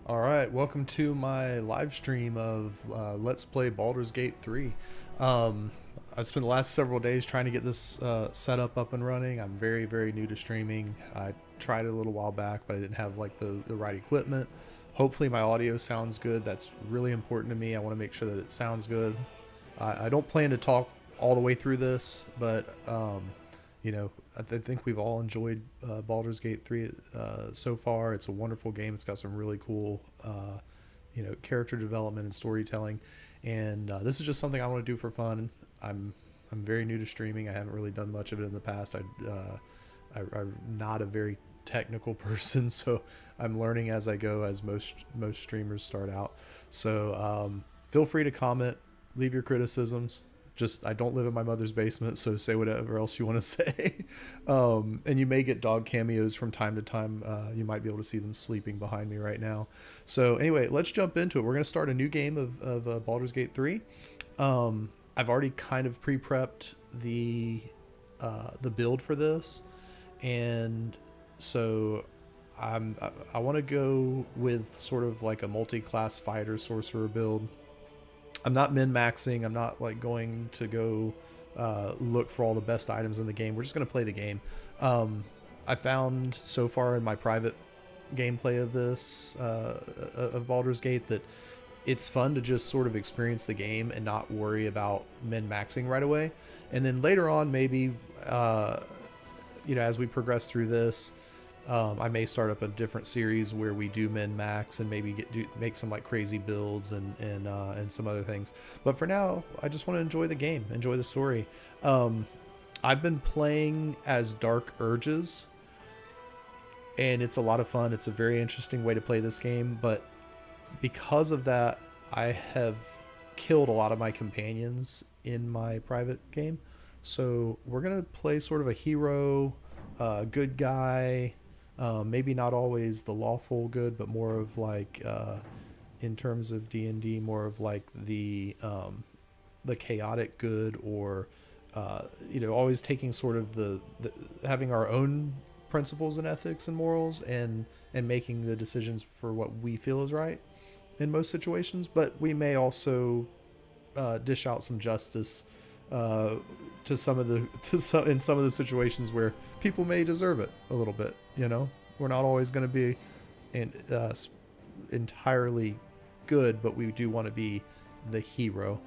Alright, welcome to my live stream of Let's Play Baldur's Gate 3. Um, I've spent the last several days trying to get this setup up and running. I'm very new to streaming. I tried it a little while back, but I didn't have like the right equipment. Hopefully my audio sounds good. That's really important to me. I want to make sure that it sounds good. I don't plan to talk all the way through this, but you know, I think we've all enjoyed Baldur's Gate 3 so far. It's a wonderful game. It's got some really cool, character development and storytelling. And this is just something I want to do for fun. I'm very new to streaming. I haven't really done much of it in the past. I'm not a very technical person, so I'm learning as I go, as most streamers start out. So feel free to comment, leave your criticisms. Just, I don't live in my mother's basement, so say whatever else you want to say. And you may get dog cameos from time to time. You might be able to see them sleeping behind me right now. So anyway, let's jump into it. We're going to start a new game of Baldur's Gate 3. I've already kind of pre-prepped the build for this, and so I want to go with sort of like a multi-class fighter sorcerer build. I'm not min-maxing. I'm not like going to go look for all the best items in the game. We're just going to play the game. I found so far in my private gameplay of this, of Baldur's Gate, that it's fun to just sort of experience the game and not worry about min-maxing right away. And then later on, maybe, as we progress through this, I may start up a different series where we do min-max and maybe make some like crazy builds and some other things. But for now, I just want to enjoy the game, enjoy the story. I've been playing as Dark Urges, and it's a lot of fun. It's a very interesting way to play this game, but because of that, I have killed a lot of my companions in my private game. So we're gonna play sort of a hero, good guy. Maybe not always the lawful good, but more of like, in terms of D&D, more of like the chaotic good, or always taking sort of the having our own principles and ethics and morals, and making the decisions for what we feel is right in most situations. But we may also dish out some justice in some of the situations where people may deserve it a little bit. We're not always going to be entirely good, but we do want to be the hero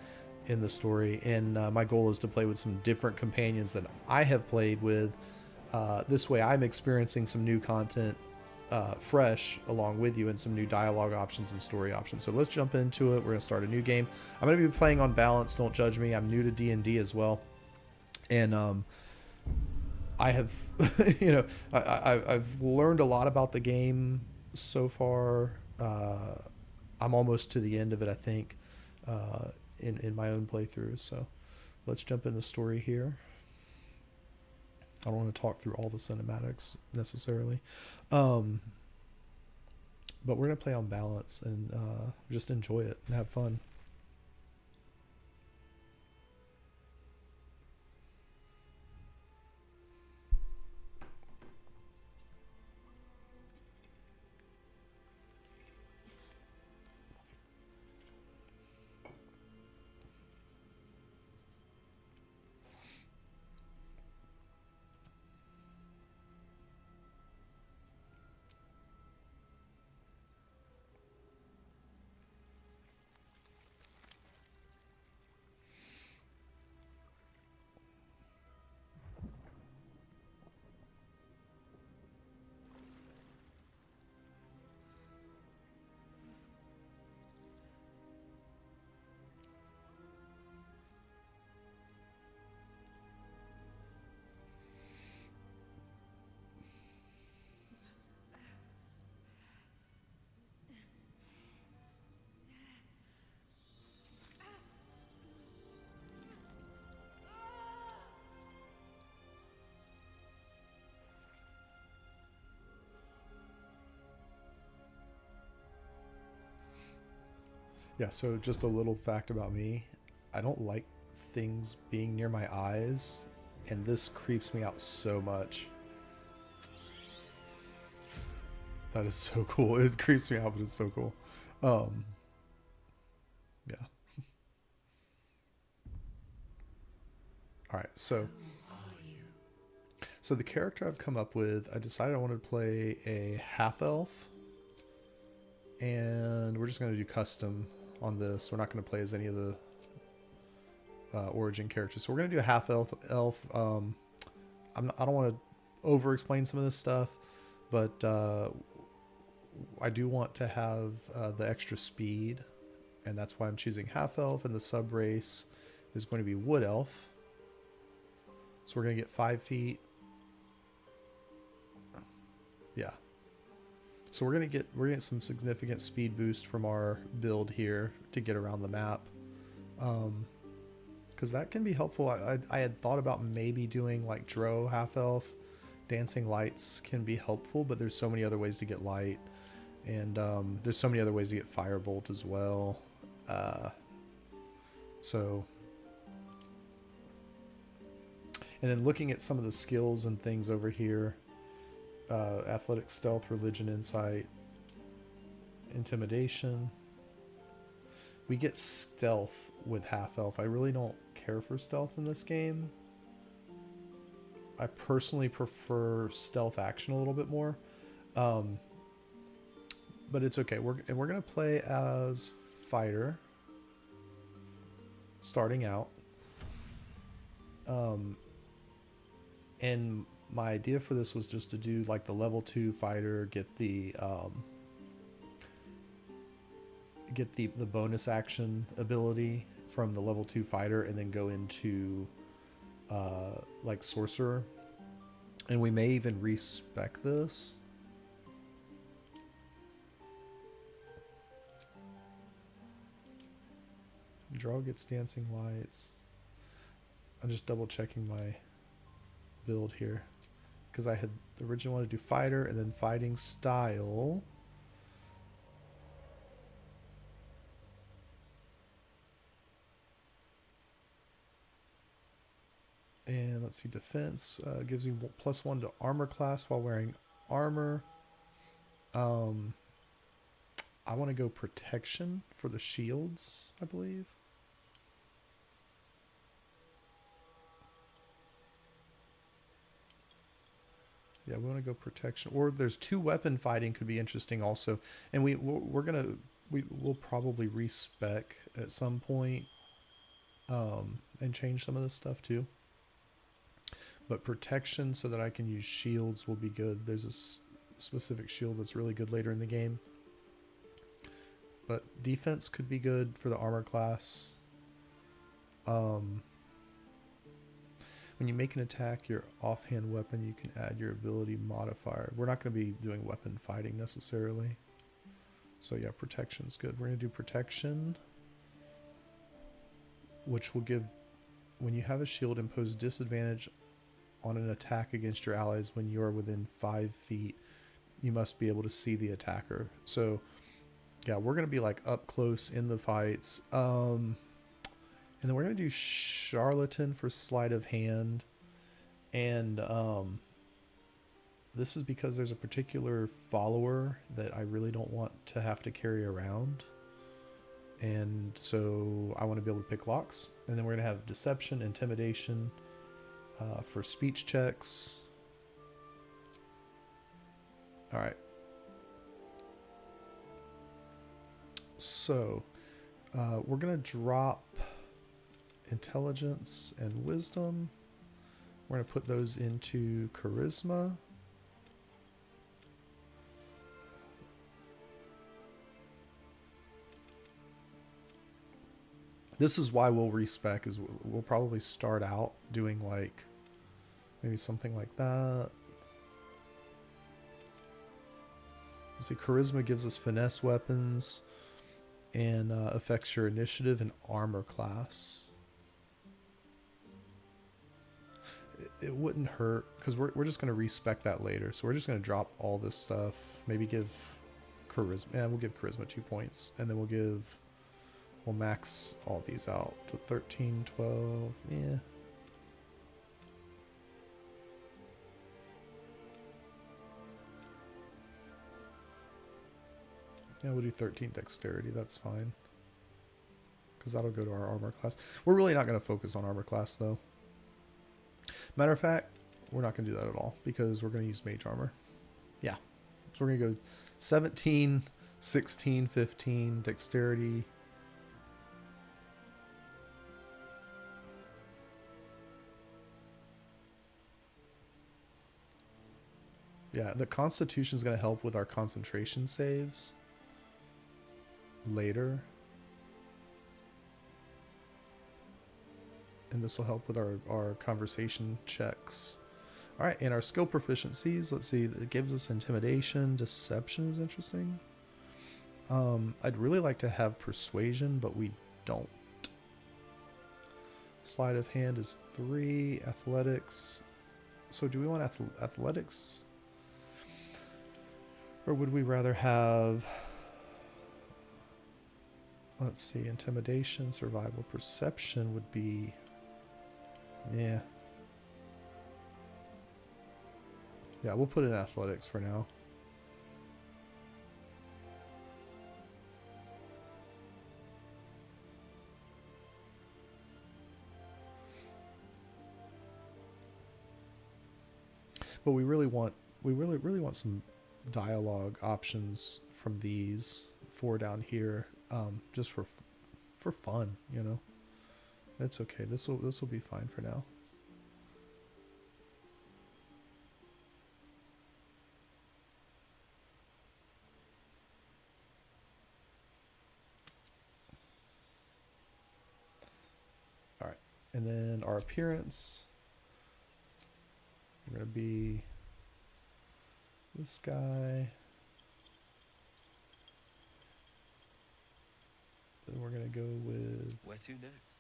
in the story. And my goal is to play with some different companions than I have played with. This way I'm experiencing some new content fresh along with you, and some new dialogue options and story options. So let's jump into it. We're going to start a new game. I'm going to be playing on balance. Don't judge me. I'm new to D&D as well. And I have, I've learned a lot about the game so far. I'm almost to the end of it, I think, in my own playthrough. So let's jump in the story here. I don't want to talk through all the cinematics necessarily. But we're going to play on balance and just enjoy it and have fun. Yeah, so just a little fact about me. I don't like things being near my eyes, and this creeps me out so much. That is so cool. It creeps me out, but it's so cool. Um, yeah. All right. So the character I've come up with, I decided I wanted to play a half elf, and we're just going to do custom on this. We're not going to play as any of the origin characters. So we're going to do a half elf. I don't want to over explain some of this stuff, but I do want to have the extra speed, and that's why I'm choosing half elf, and the sub race is going to be wood elf. So we're going to get 5 feet. Yeah. So we're gonna get some significant speed boost from our build here to get around the map, because that can be helpful. I had thought about maybe doing like Dro half elf. Dancing lights can be helpful, but there's so many other ways to get light, and there's so many other ways to get firebolt as well. So, and then looking at some of the skills and things over here. Athletic, stealth, religion, insight, intimidation. We get stealth with half elf. I really don't care for stealth in this game. I personally prefer stealth action a little bit more, but it's okay. We're gonna play as fighter starting out, and my idea for this was just to do like the level 2 fighter, get the bonus action ability from the level 2 fighter, and then go into like sorcerer, and we may even respec this. Draw gets dancing lights. I'm just double checking my build here, because I had originally wanted to do fighter and then fighting style. And let's see, defense gives you +1 to armor class while wearing armor. I want to go protection for the shields, I believe. Yeah, we want to go protection. Or there's 2 weapon fighting could be interesting also. And we'll probably respec at some point, and change some of this stuff too. But protection so that I can use shields will be good. There's a specific shield that's really good later in the game. But defense could be good for the armor class. When you make an attack, your offhand weapon, you can add your ability modifier. We're not going to be doing weapon fighting necessarily. So yeah, protection's good. We're going to do protection, which will give, when you have a shield, impose disadvantage on an attack against your allies when you are within 5 feet. You must be able to see the attacker. So yeah, we're going to be like up close in the fights. And then we're going to do charlatan for sleight of hand. And this is because there's a particular follower that I really don't want to have to carry around. And so I want to be able to pick locks. And then we're going to have deception, intimidation for speech checks. All right. So we're going to drop intelligence and wisdom. We're going to put those into charisma. This is why we'll respec, is we'll probably start out doing like maybe something like that. Let's see, charisma gives us finesse weapons and affects your initiative and armor class. It wouldn't hurt, because we're just going to respec that later. So we're just going to drop all this stuff. Maybe give charisma. Yeah, we'll give charisma 2 points. And then we'll max all these out to 13, 12. Yeah. Yeah, we'll do 13 dexterity. That's fine. Because that'll go to our armor class. We're really not going to focus on armor class, though. Matter of fact, we're not going to do that at all. Because we're going to use mage armor. Yeah. So we're going to go 17, 16, 15, dexterity. Yeah, the constitution is going to help with our concentration saves later. And this will help with our conversation checks. All right, and our skill proficiencies, let's see, it gives us intimidation. Deception is interesting. I'd really like to have persuasion, but we don't. Sleight of hand is 3. Athletics. So do we want athletics? Or would we rather have, let's see, intimidation, survival, perception would be, yeah. Yeah, we'll put in athletics for now. But we really want some dialogue options from these 4 down here, just for fun, you know. It's okay. This will be fine for now. All right, and then our appearance. We're gonna be this guy. Then we're gonna go with. Where to next?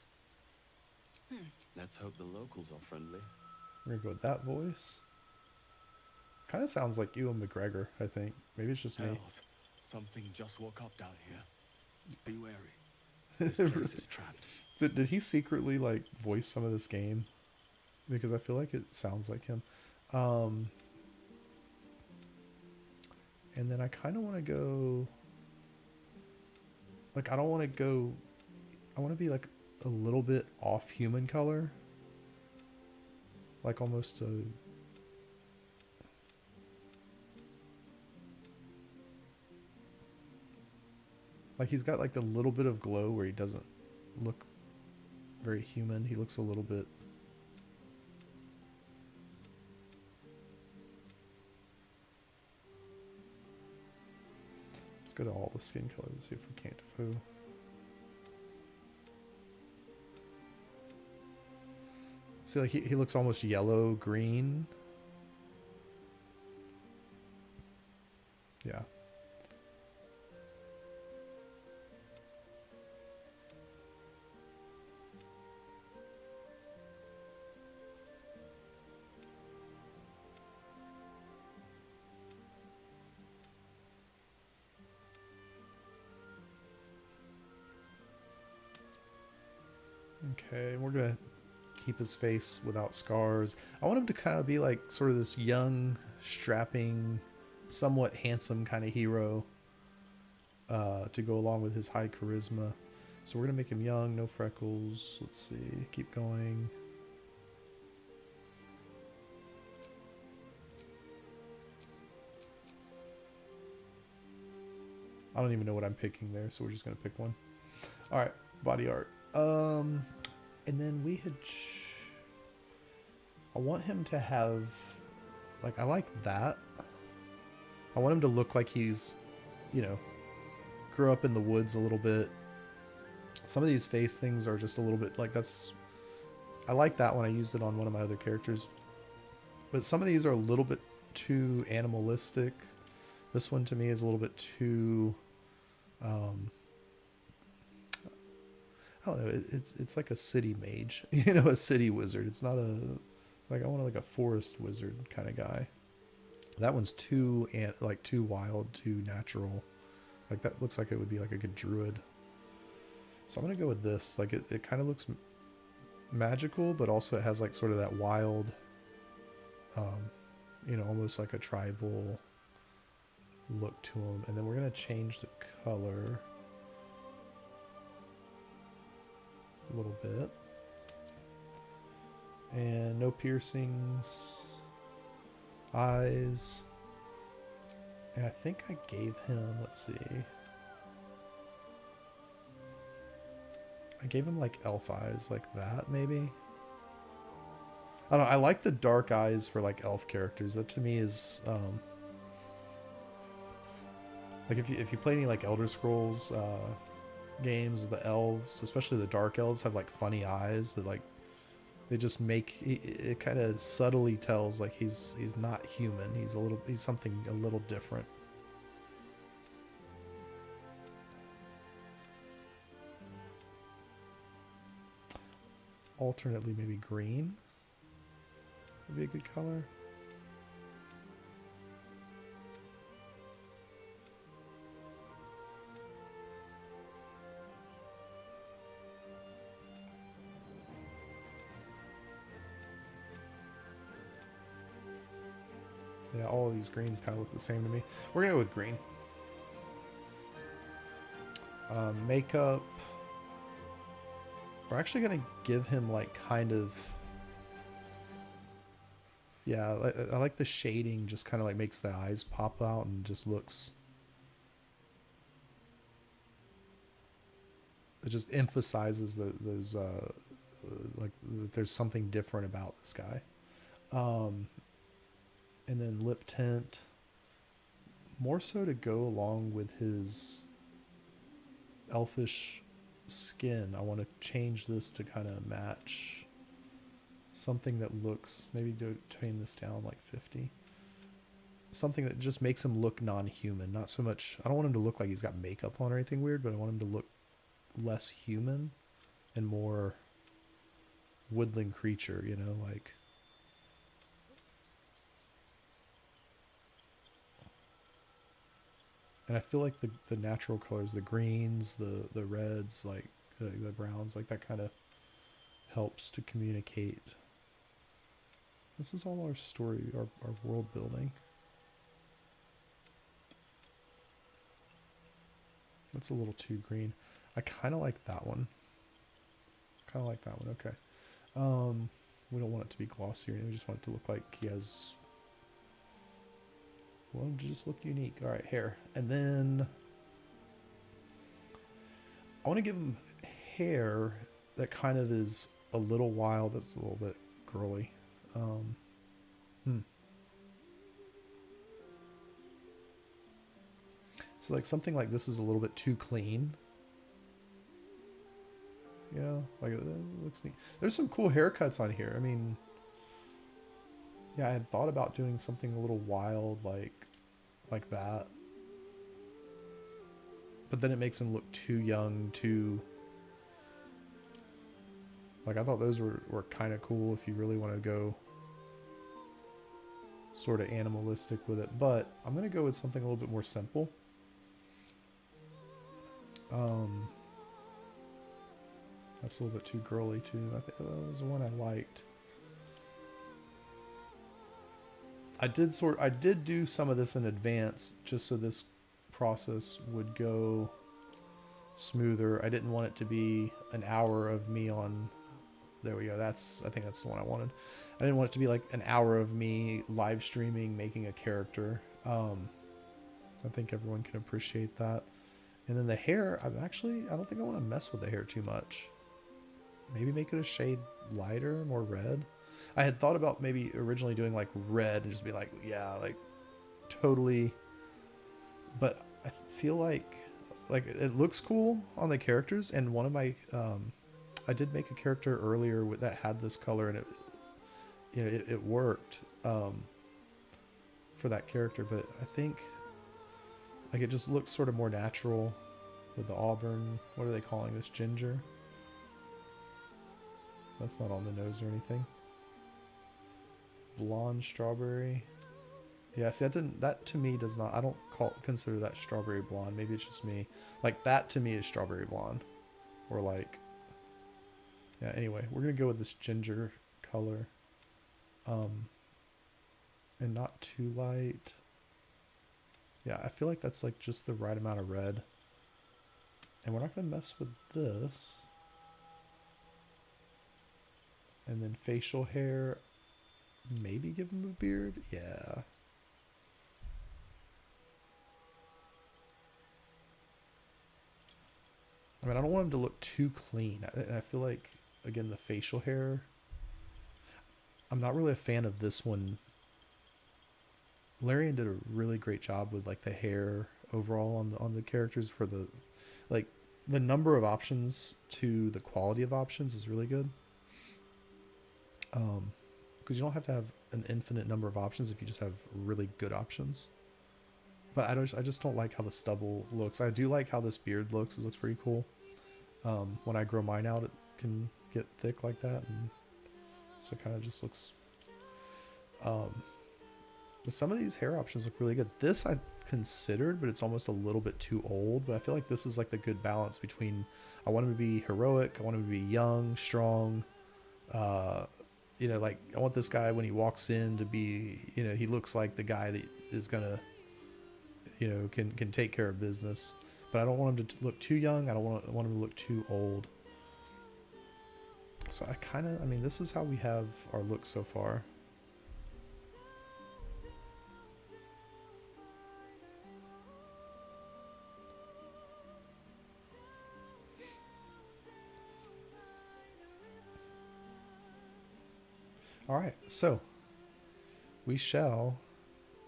Let's hope the locals are friendly. We're gonna go with that voice. Kind of sounds like Ewan McGregor, I think. Maybe it's just me. Hells, something just woke up down here. Be wary. This place is trapped. Did he secretly like voice some of this game? Because I feel like it sounds like him. And then I kind of want to go. Like I don't want to go. I want to be like a little bit off human color. Like almost a. Like he's got like the little bit of glow where he doesn't look very human. He looks a little bit. Let's go to all the skin colors and see if we can't defoe. See, like he looks almost yellow green. Yeah. Okay, we're gonna keep his face without scars. I want him to kind of be like sort of this young, strapping, somewhat handsome kind of hero to go along with his high charisma. So we're gonna make him young, no freckles. Let's see, keep going. I don't even know what I'm picking there, so we're just gonna pick one. All right, body art. And then we had. I want him to have, like, I like that. I want him to look like he's, you know, grew up in the woods a little bit. Some of these face things are just a little bit like that's. I like that when I used it on one of my other characters, but some of these are a little bit too animalistic. This one to me is a little bit too. I don't know. It's like a city mage, you know, a city wizard. It's not a like I want like a forest wizard kind of guy. That one's too too wild, too natural. Like that looks like it would be like a good druid. So I'm gonna go with this. Like it kind of looks magical, but also it has like sort of that wild, you know, almost like a tribal look to him. And then we're going to change the color a little bit. And no piercings. Eyes. And I think I gave him, let's see. I gave him like elf eyes like that, maybe. I don't know, I like the dark eyes for like elf characters. That to me is like if you play any like Elder Scrolls games, the elves, especially the dark elves, have like funny eyes that like they just make it kind of subtly tells like he's not human. He's something a little different. Alternately, maybe green would be a good color. Yeah, all of these greens kind of look the same to me. We're gonna go with green. Makeup. We're actually gonna give him like kind of. Yeah, I like the shading. Just kind of like makes the eyes pop out and just looks. It just emphasizes those like there's something different about this guy. And then lip tint, more so to go along with his elfish skin. I want to change this to kind of match something that looks, maybe tone this down like 50. Something that just makes him look non-human. Not so much, I don't want him to look like he's got makeup on or anything weird, but I want him to look less human and more woodland creature, you know, like. And I feel like the natural colors, the greens, the reds, like the browns, like that kind of helps to communicate. This is all our story, our world building. That's a little too green. I kind of like that one. Okay. We don't want it to be glossy or anything. We just want it to look like he has. We want him to just look unique. All right, hair. And then I want to give him hair that kind of is a little wild. That's a little bit girly. So like something like this is a little bit too clean. You know, like it looks neat. There's some cool haircuts on here. I mean, yeah, I had thought about doing something a little wild like that. But then it makes him look too young, too... Like, I thought those were kind of cool if you really want to go sort of animalistic with it. But I'm going to go with something a little bit more simple. That's a little bit too girly, too. I think that was the one I liked. I did do some of this in advance just so this process would go smoother. I didn't want it to be an hour of me on. There we go. I think that's the one I wanted. I didn't want it to be like an hour of me live streaming making a character. I think everyone can appreciate that. And then the hair, I don't think I want to mess with the hair too much. Maybe make it a shade lighter, more red. I had thought about maybe originally doing like red and just be like, yeah, like totally. But I feel like it looks cool on the characters. And one of my, I did make a character earlier that had this color, and it worked for that character. But I think like it just looks sort of more natural with the auburn. What are they calling this? Ginger. That's not on the nose or anything. Blonde strawberry. Yeah, see, that to me does not, I don't consider that strawberry blonde. Maybe it's just me. Like that to me is strawberry blonde. Or like, yeah, anyway, we're going to go with this ginger color. And not too light. Yeah, I feel like that's like just the right amount of red. And we're not going to mess with this. And then facial hair, maybe give him a beard. Yeah. I mean, I don't want him to look too clean. And I feel like, again, the facial hair, I'm not really a fan of this one. Larian did a really great job with like the hair overall on the characters for the like the number of options to the quality of options is really good. Because you don't have to have an infinite number of options if you just have really good options. But I just don't like how the stubble looks. I do like how this beard looks. It looks pretty cool. When I grow mine out, it can get thick like that, and so it kind of just looks. But some of these hair options look really good. This I've considered, but it's almost a little bit too old. But I feel like this is like the good balance between I want him to be heroic, I want him to be young, strong. You know, like I want this guy when he walks in to be, you know, he looks like the guy that is gonna, you know, can take care of business. But I don't want him to look too young. I don't want him to look too old. So I mean, this is how we have our look so far. All right, so we shall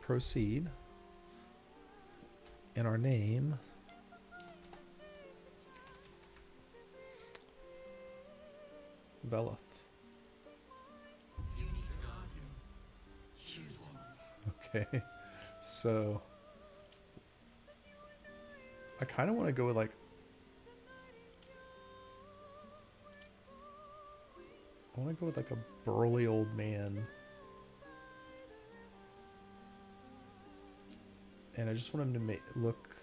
proceed in our name. Veleth. You need a guardian. Choose one. Okay, so I kind of want to go with like I want to go with like a burly old man. And I just want him to look...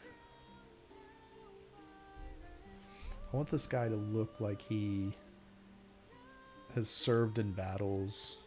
I want this guy to look like he has served in battles.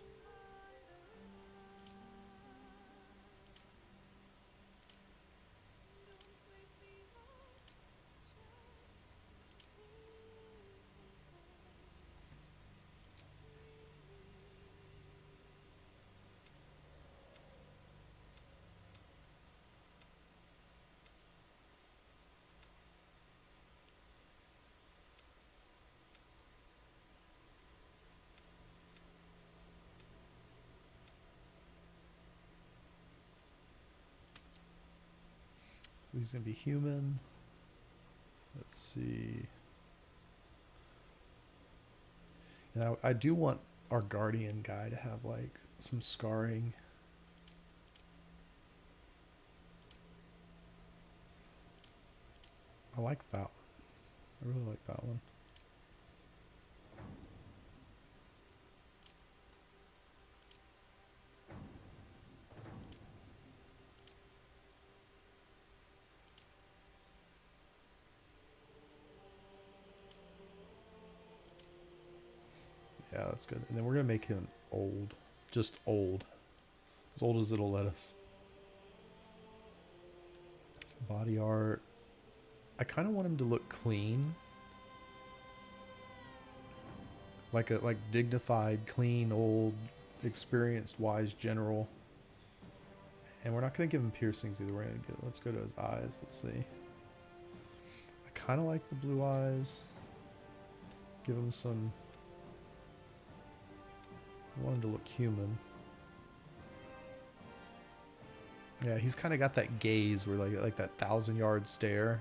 So he's going to be human. Let's see. And I do want our guardian guy to have like some scarring. I like that one. I really like that one. Yeah, that's good. And then we're going to make him old. Just old. As old as it'll let us. Body art. I kind of want him to look clean. Like dignified, clean, old, experienced, wise general. And we're not going to give him piercings either. We're going to let's go to his eyes. Let's see. I kind of like the blue eyes. Give him some... I want him to look human. Yeah, he's kind of got that gaze where like that 1,000-yard stare.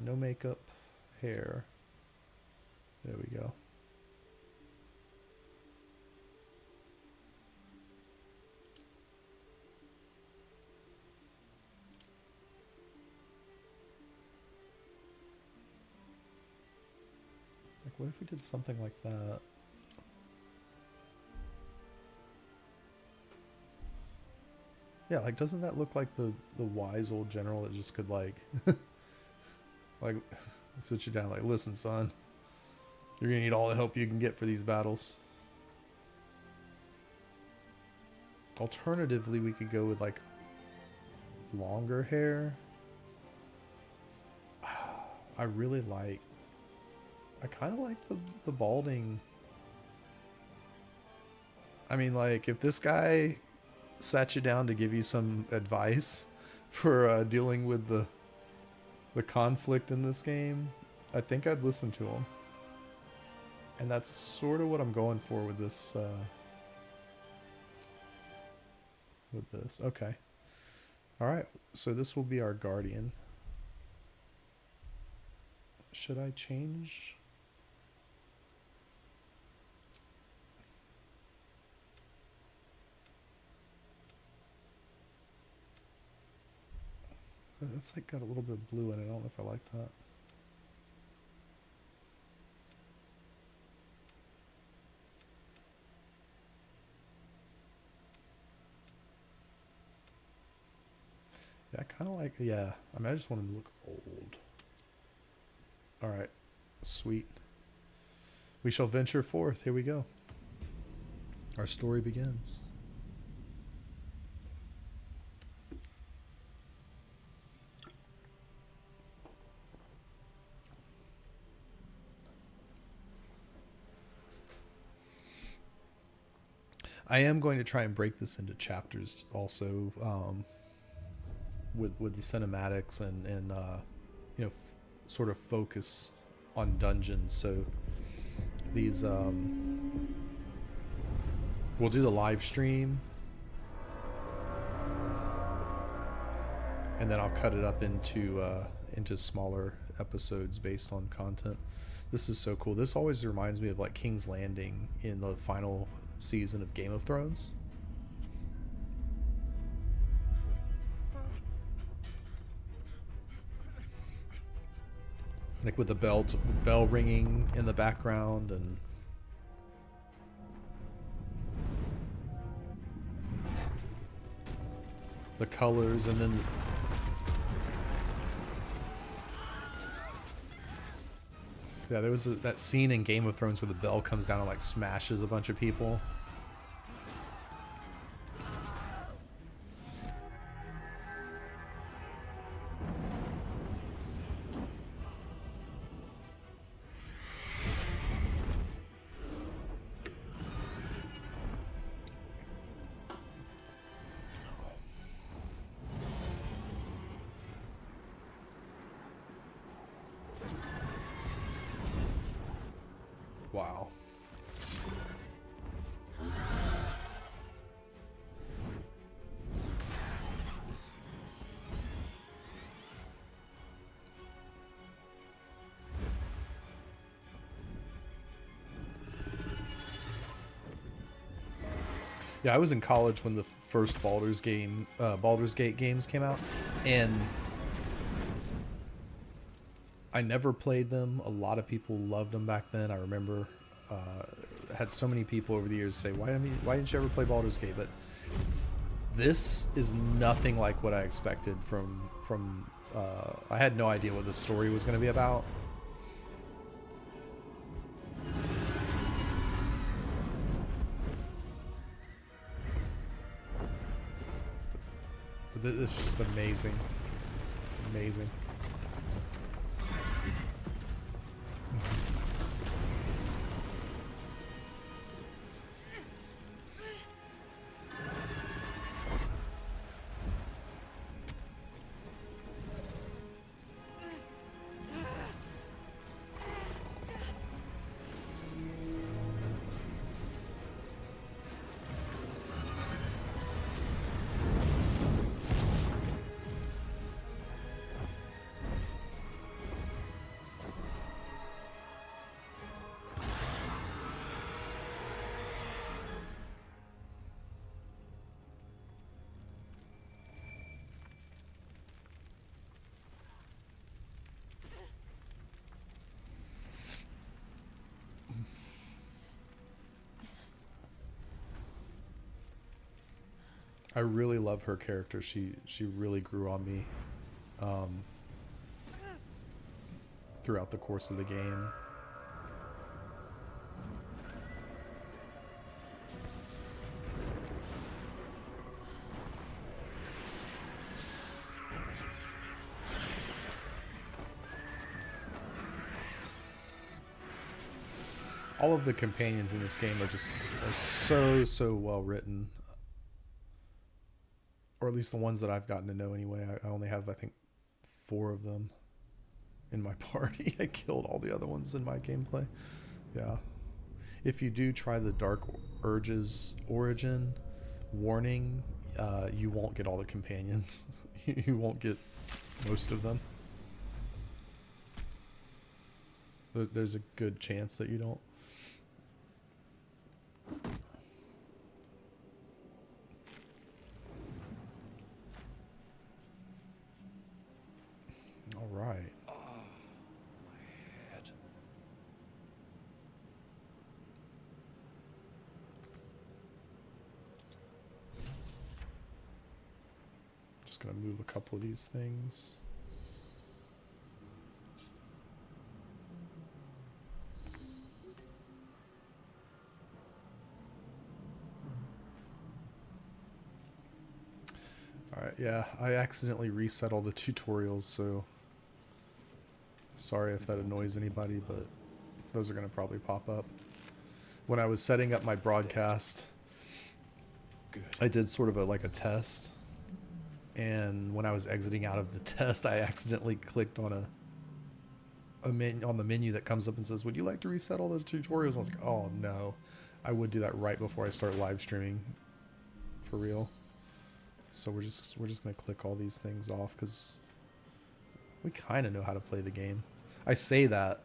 No makeup, hair. There we go. Like, what if we did something like that? Yeah, like, doesn't that look like the wise old general that just could, like, like, sit you down, like, listen, son, you're gonna need all the help you can get for these battles. Alternatively, we could go with like longer hair. I really like, I kind of like the balding. I mean, like, if this guy sat you down to give you some advice for dealing with the conflict in this game, I think I'd listen to him. And that's sort of what I'm going for with this. Okay. All right. So this will be our guardian. Should I change? It's like got a little bit of blue in it. I don't know if I like that. Yeah, I kind of like, yeah. I mean, I just want him to look old. All right. Sweet. We shall venture forth. Here we go. Our story begins. I am going to try and break this into chapters also, with the cinematics and you know, sort of focus on dungeons. So these we'll do the live stream, and then I'll cut it up into smaller episodes based on content. This is so cool. This always reminds me of like King's Landing in the final season of Game of Thrones. Like with the bell ringing in the background and the colors, and then yeah, there was that scene in Game of Thrones where the bell comes down and like smashes a bunch of people. Wow. Yeah, I was in college when the first Baldur's Gate games came out, and I never played them. A lot of people loved them back then. I remember had so many people over the years say, why didn't you ever play Baldur's Gate? But this is nothing like what I expected from I had no idea what the story was going to be about. But this is just amazing. Amazing. I really love her character. She really grew on me throughout the course of the game. All of the companions in this game are so well written, or at least the ones that I've gotten to know anyway. I only have, I think, 4 of them in my party. I killed all the other ones in my gameplay. Yeah. If you do try the Dark Urges Origin, warning, you won't get all the companions. You won't get most of them. There's a good chance that you don't. All right. Oh, my head. Just gonna move a couple of these things. Alright, yeah, I accidentally reset all the tutorials, so sorry if that annoys anybody, but those are going to probably pop up. When I was setting up my broadcast, Good. I did sort of like a test, and when I was exiting out of the test, I accidentally clicked on on the menu that comes up and says, "Would you like to reset all the tutorials?" I was like, "Oh no." I would do that right before I start live streaming for real. So we're just gonna click all these things off because we kind of know how to play the game. I say that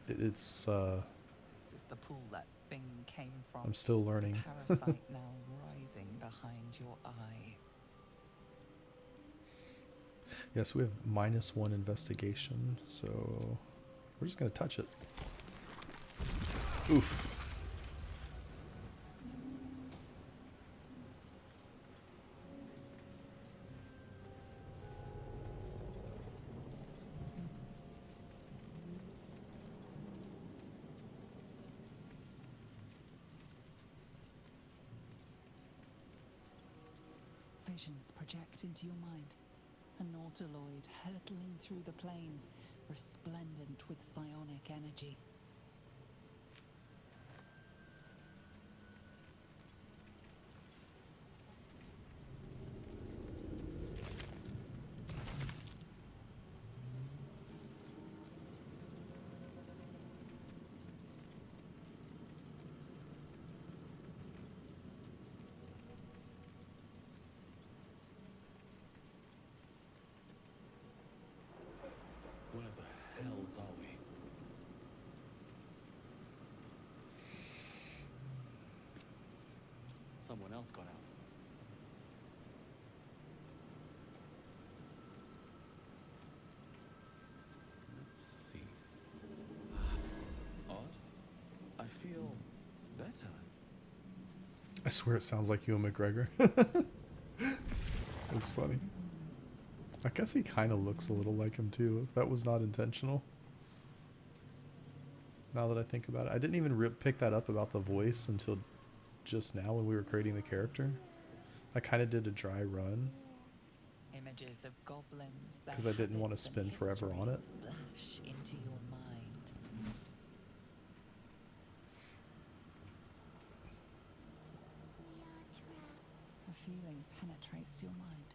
it's This is the pool that thing came from. I'm still learning. Parasite now writhing behind your eye. Yes, we have -1 investigation, so we're just gonna touch it. Oof. Visions project into your mind. A Nautiloid hurtling through the plains, resplendent with psionic energy. Where the hells are we? Someone else got out. Let's see. Odd. I feel better. I swear it sounds like Ewan McGregor. It's funny. I guess he kind of looks a little like him too. That was not intentional. Now that I think about it, I didn't even pick that up about the voice until just now when we were creating the character. I kind of did a dry run Images of goblins. because I didn't want to spend forever on it. Flash into your mind. A feeling penetrates your mind.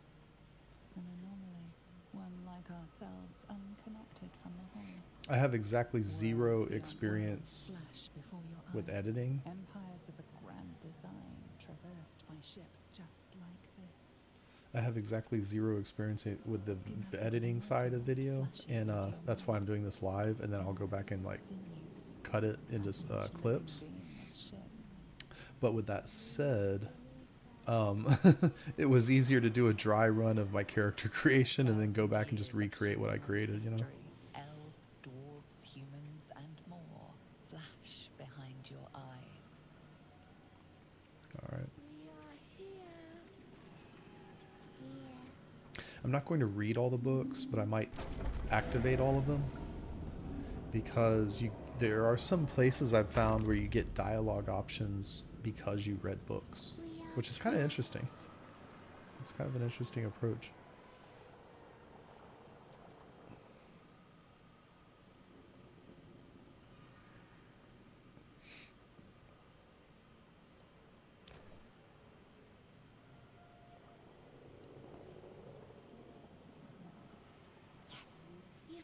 An anomaly, one like ourselves, unconnected from the whole. I have exactly Worlds 0 beyond experience worlds flash before your with eyes. editing. Empires of a grand design traversed by ships just like this. I have exactly 0 experience with the editing side of video, and that's why I'm doing this live, and then I'll go back and like Sinews, cut it into as much clips. living being as ship. But with that said, it was easier to do a dry run of my character creation and then go back and just recreate what I created, you know? Elves, dwarves, humans, and more flash behind your eyes. All right. I'm not going to read all the books, but I might activate all of them because there are some places I've found where you get dialogue options because you read books, which is kind of interesting. It's kind of an interesting approach.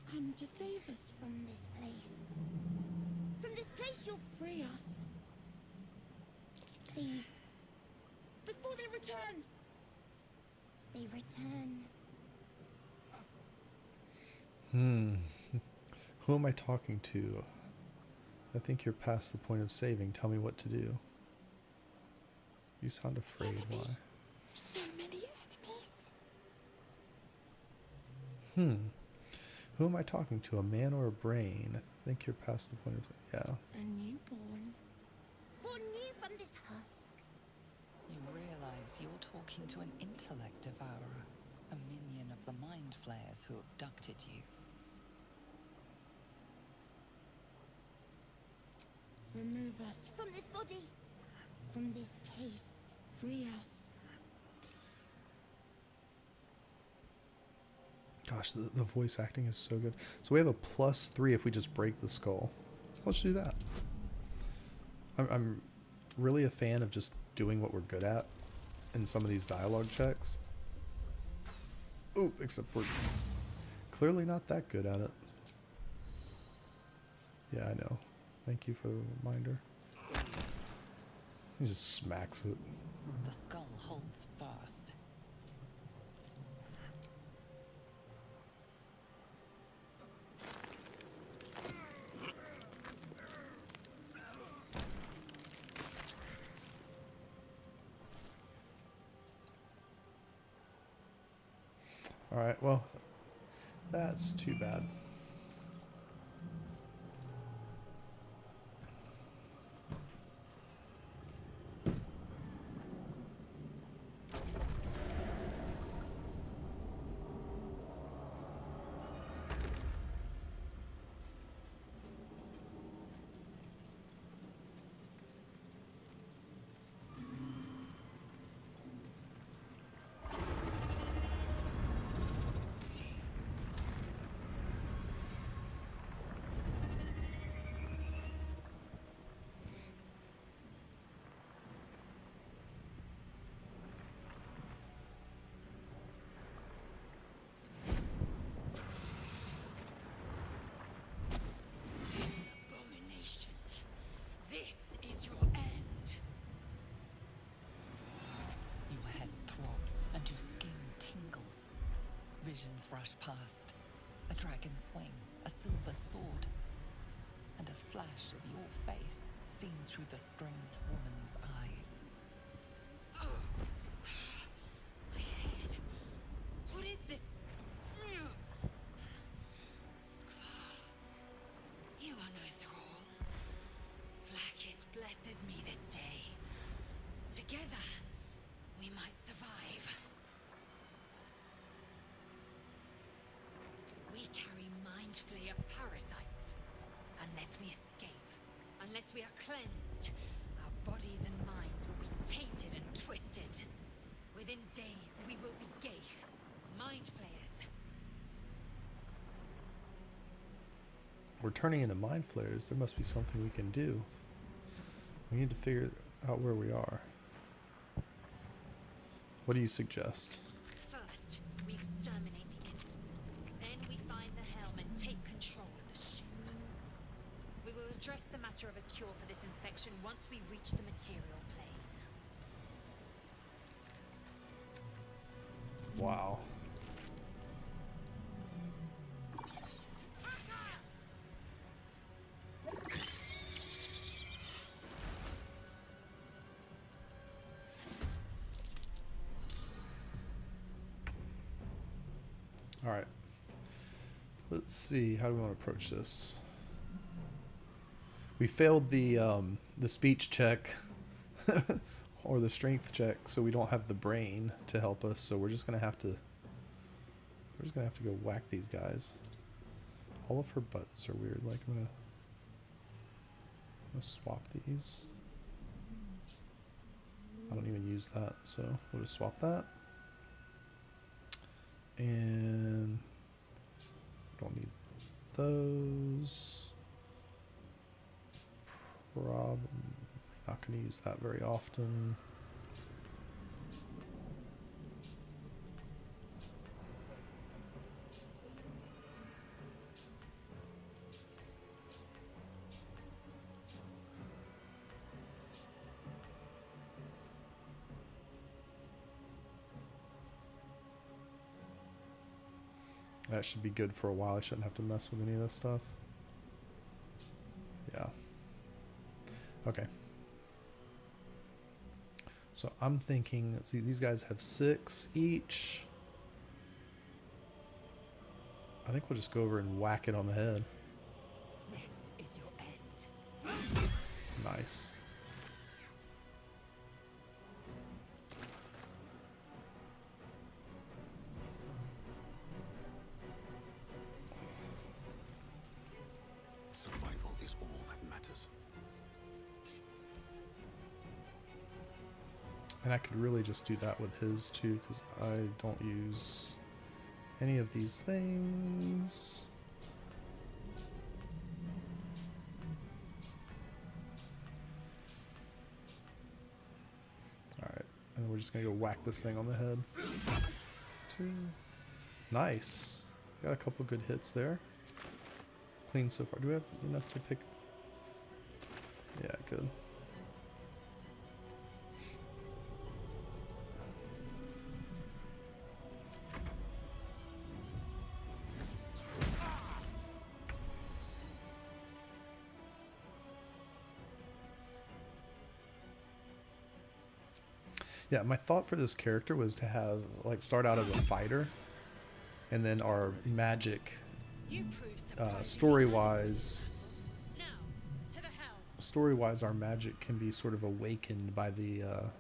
You've come to save us from this place. From this place you'll free us. Please. Before they return. They return. Who am I talking to? I think you're past the point of saving. Tell me what to do. You sound afraid. Enemy. Why? So many enemies. Who am I talking to? A man or a brain? I think you're past the point of... Yeah. A newborn. Born new from this husk. You realize you're talking to an intellect devourer, a minion of the mind flayers who abducted you. Remove us from this body. From this case. Free us. Gosh, the voice acting is so good. So we have a +3 if we just break the skull. Let's do that. I'm really a fan of just doing what we're good at in some of these dialogue checks. Oop, except we're clearly not that good at it. Yeah, I know. Thank you for the reminder. He just smacks it. The skull holds fast. Alright, well, that's too bad. Abomination. This is your end. Your head throbs and your skin tingles. Visions rush past. A dragon's wing, a silver sword, and a flash of your face seen through the strange woman's eyes. My head. What is this? Skvar. You are no thrall. Vlaakith blesses me this day. Together, we might survive. We carry mind flayer parasites. Unless we escape, unless we are cleansed, our bodies and minds will be tainted and twisted. Within days, we will be Geich, mind flayers. We're turning into mind flayers. There must be something we can do. We need to figure out where we are. What do you suggest? First, we exterminate the imps. Then we find the helm and take control of the ship. We will address the matter of a cure for this infection once we reach the material plane. Wow. All right. Let's see. How do we want to approach this? We failed the speech check or the strength check, so we don't have the brain to help us. So we're just gonna have to go whack these guys. All of her buttons are weird. Like I'm gonna swap these. I don't even use that, so we'll just swap that. And don't need those. Probably not going to use that very often. That should be good for a while. I shouldn't have to mess with any of this stuff. Yeah. Okay. So I'm thinking, let's see, these guys have 6 each. I think we'll just go over and whack it on the head. This is your end. Nice. Survival is all that matters. And I could really just do that with his too, because I don't use any of these things. Alright, and we're just gonna go whack this thing on the head. 2. Nice. Got a couple good hits there. Clean so far. Do we have enough to pick? Yeah, good. Yeah, my thought for this character was to have, like, start out as a fighter, and then our magic, You prove surprisingly story-wise, Now, to the hell. story-wise, our magic can be sort of awakened by the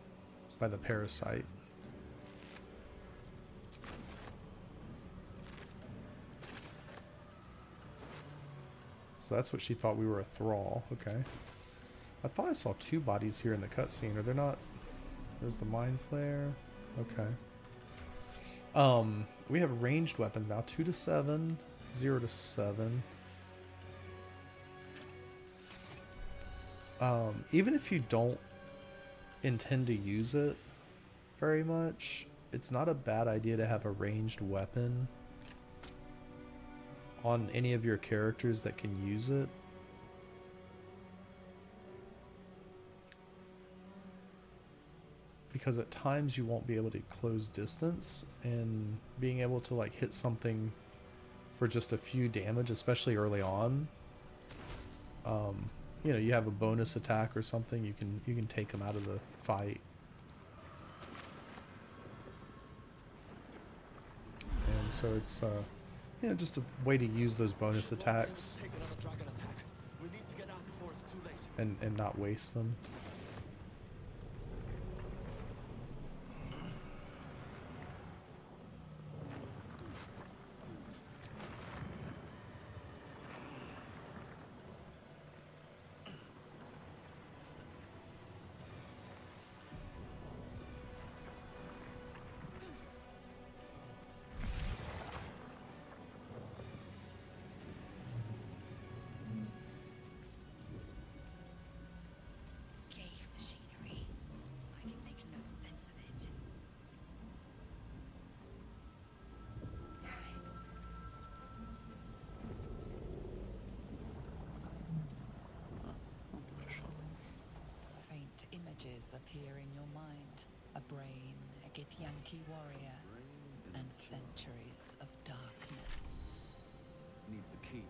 parasite. So that's what she thought we were, a thrall. Okay. I thought I saw 2 bodies here in the cutscene. Are there not? There's the mind flare. Okay. We have ranged weapons now. 2 to 7, 0 to 7. Even if you don't intend to use it very much, it's not a bad idea to have a ranged weapon on any of your characters that can use it. Because at times you won't be able to close distance, and being able to like hit something for just a few damage, especially early on, you know, you have a bonus attack or something, you can take them out of the fight. And so it's you know, just a way to use those bonus attacks Take another dragon attack. We need to get out before it's too late. and not waste them. Cave machinery. I can make no sense of it. Give it a shot. Faint images appear in your mind. A brain, a Githyanki warrior, and centuries of darkness. Needs the key.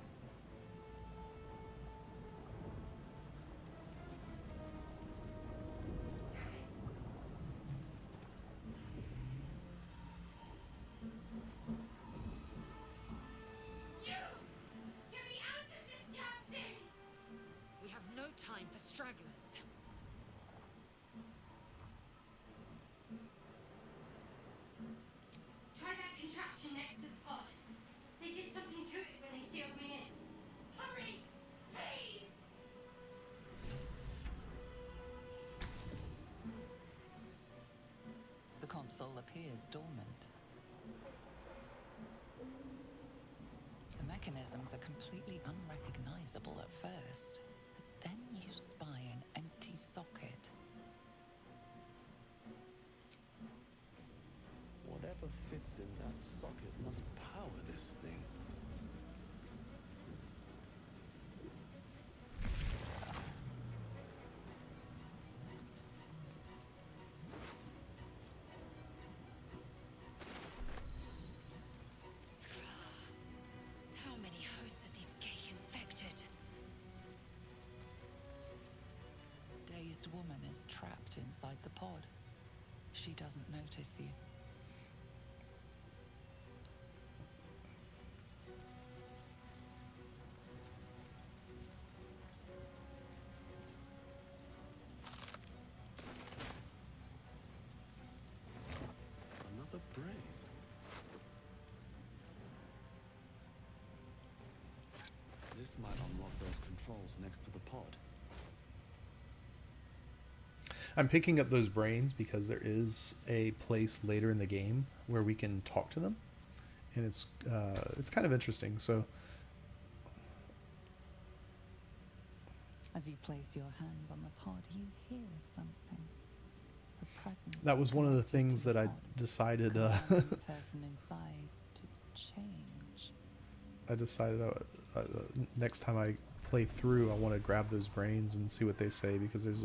You! Get me out of this damn thing! We have no time for stragglers. Try that contraption next to the pod. They did something to it when they sealed me in. Hurry! Please! The console appears dormant. The mechanisms are completely unrecognizable at first, but then you spy an empty socket. Whatever fits in that socket must power this thing. trapped inside the pod. She doesn't notice you. Another brain. This might unlock those controls next to the pod. I'm picking up those brains because there is a place later in the game where we can talk to them, and it's kind of interesting. So As you place your hand on the pod, you hear something. A presence that was one of the connected to things the that I pod, decided. compelling the person inside to change. I decided next time I play through, I want to grab those brains and see what they say, because there's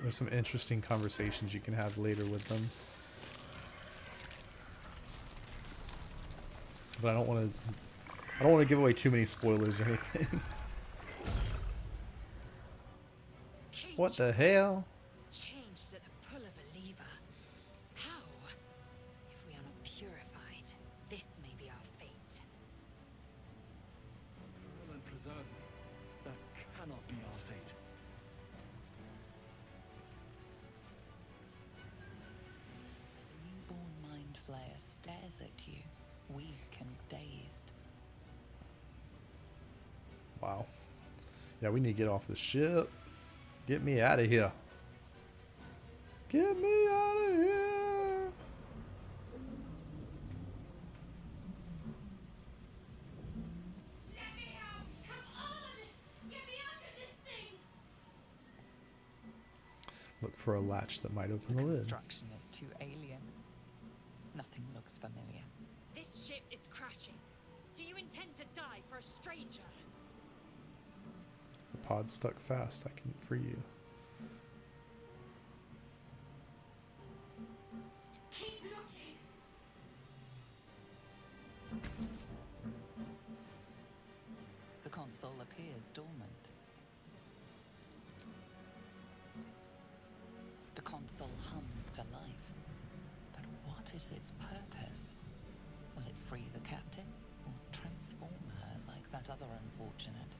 some interesting conversations you can have later with them. But I don't want to give away too many spoilers or anything. What the hell? Changed at the pull of a lever. How? If we are not purified, this may be our fate. Heal and preserve me. That cannot be our fate. The newborn mind flayer stares at you, weak and dazed. Wow. Yeah, we need to get off the ship. Get me out of here. Get me out of here. Let me out! Come on! Get me out of this thing! Look for a latch that might open The the lid. construction is too alien. Nothing looks familiar. This ship is crashing. Do you intend to die for a stranger? The pod's stuck fast. I can free you. Keep looking! The console appears dormant. The console hums to life. But what is its purpose? Will it free the captive or transform her like that other unfortunate?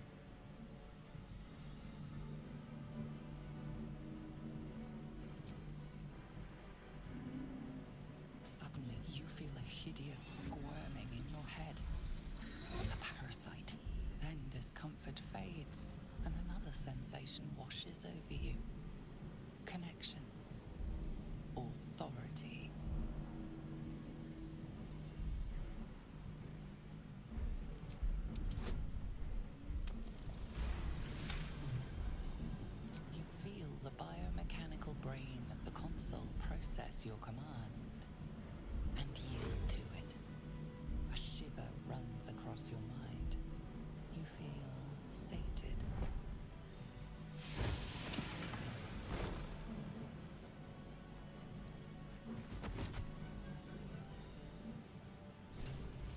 Suddenly, you feel a hideous squirming in your head. The parasite. Then discomfort fades, and another sensation washes over you. Connection. Authority. You feel the biomechanical brain of the console process your command and yield to it. A shiver runs across your mind. You feel sated.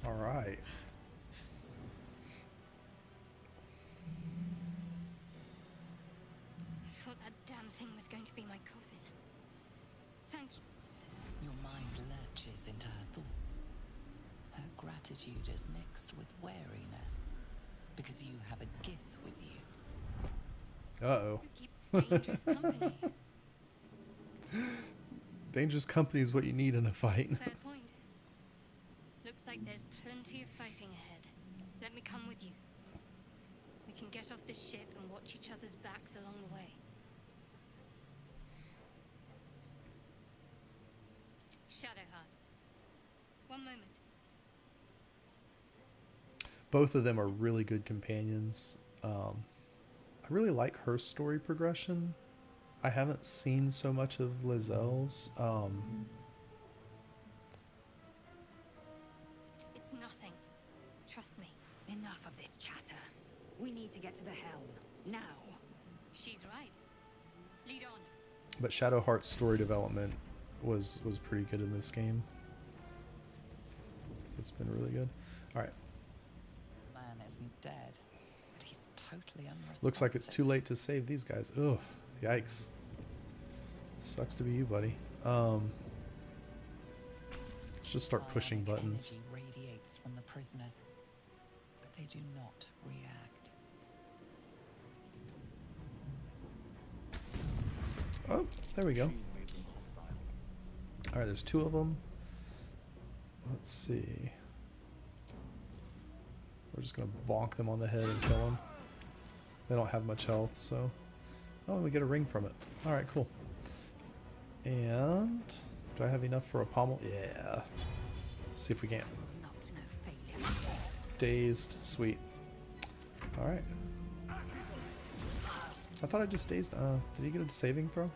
All right. I thought that damn thing was going to be my coffin. Thank you. Your mind lurches into her thoughts. Her gratitude is mixed with wariness, because you have a gift with you. Uh-oh. You keep dangerous company. Dangerous company is what you need in a fight. Fair point. Looks like there's plenty of fighting ahead. Let me come with you. We can get off this ship and watch each other's backs along the way. Shadowheart. One moment. Both of them are really good companions. I really like her story progression. I haven't seen so much of Lazelle's. It's nothing. Trust me. Enough of this chatter. We need to get to the helm. Now. She's right. Lead on. But Shadowheart's story development was pretty good in this game. It's been really good. All right. The man isn't dead, but he's totally unresponsive. Looks like it's too late to save these guys. Ugh. Yikes. Sucks to be you, buddy. Let's just start pushing Bionic buttons. energy radiates from the prisoners, but they do not react. Oh, there we go. Machine made them hostile. Alright, there's 2 of them. Let's see. We're just going to bonk them on the head and kill them. They don't have much health, so... Oh, we get a ring from it. Alright, cool. And... do I have enough for a pommel? Yeah. Let's see if we can. Not no failure. Dazed. Sweet. Alright. I thought I just dazed. Did he get a saving throw?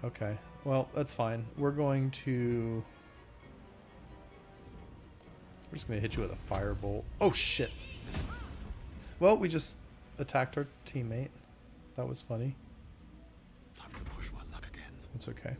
Okay. Well, that's fine. We're going to... we're just going to hit you with a firebolt. Oh, shit. Well, we just attacked our teammate. That was funny. Time to push my luck again. It's okay.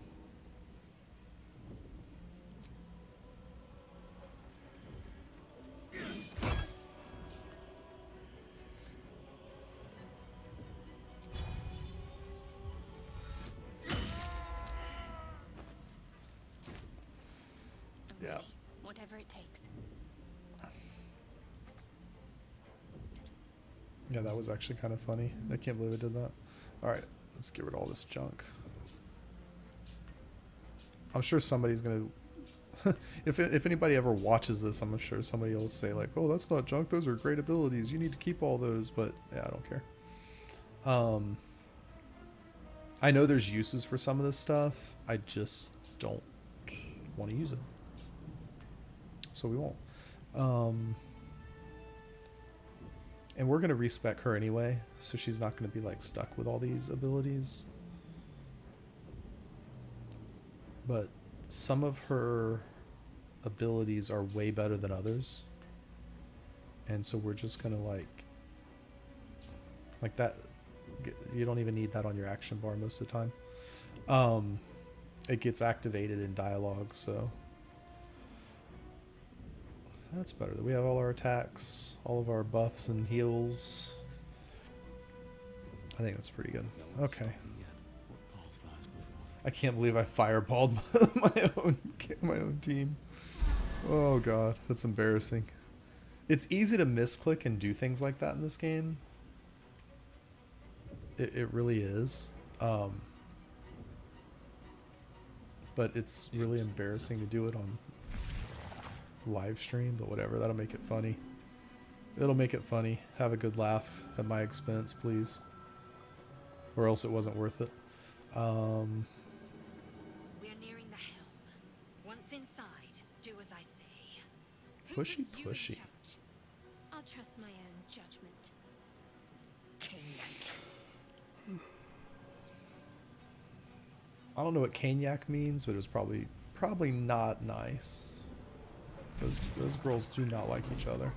I'm Yeah. ready. Whatever it takes. Yeah, that was actually kind of funny. I can't believe I did that. Alright, let's get rid of all this junk. I'm sure somebody's going to... if anybody ever watches this, I'm sure somebody will say like, oh, that's not junk. Those are great abilities. You need to keep all those. But yeah, I don't care. I know there's uses for some of this stuff. I just don't want to use it. So we won't. And we're going to respec her anyway, so she's not going to be like stuck with all these abilities. But some of her abilities are way better than others. And so we're just going to like that. You don't even need that on your action bar most of the time. It gets activated in dialogue, so that's better. We have all our attacks, all of our buffs and heals. I think that's pretty good. Okay. I can't believe I fireballed my own team. Oh god, that's embarrassing. It's easy to misclick and do things like that in this game. It really is. But it's really embarrassing to do it on live stream, but whatever, that'll make it funny. It'll make it funny. Have a good laugh at my expense, please. Or else it wasn't worth it. We are nearing the helm. Once inside, do as I say. Who Pushy, put you in pushy. charge? I'll trust my own judgment. I don't know what Canyak means, but it was probably not nice. Those girls do not like each other.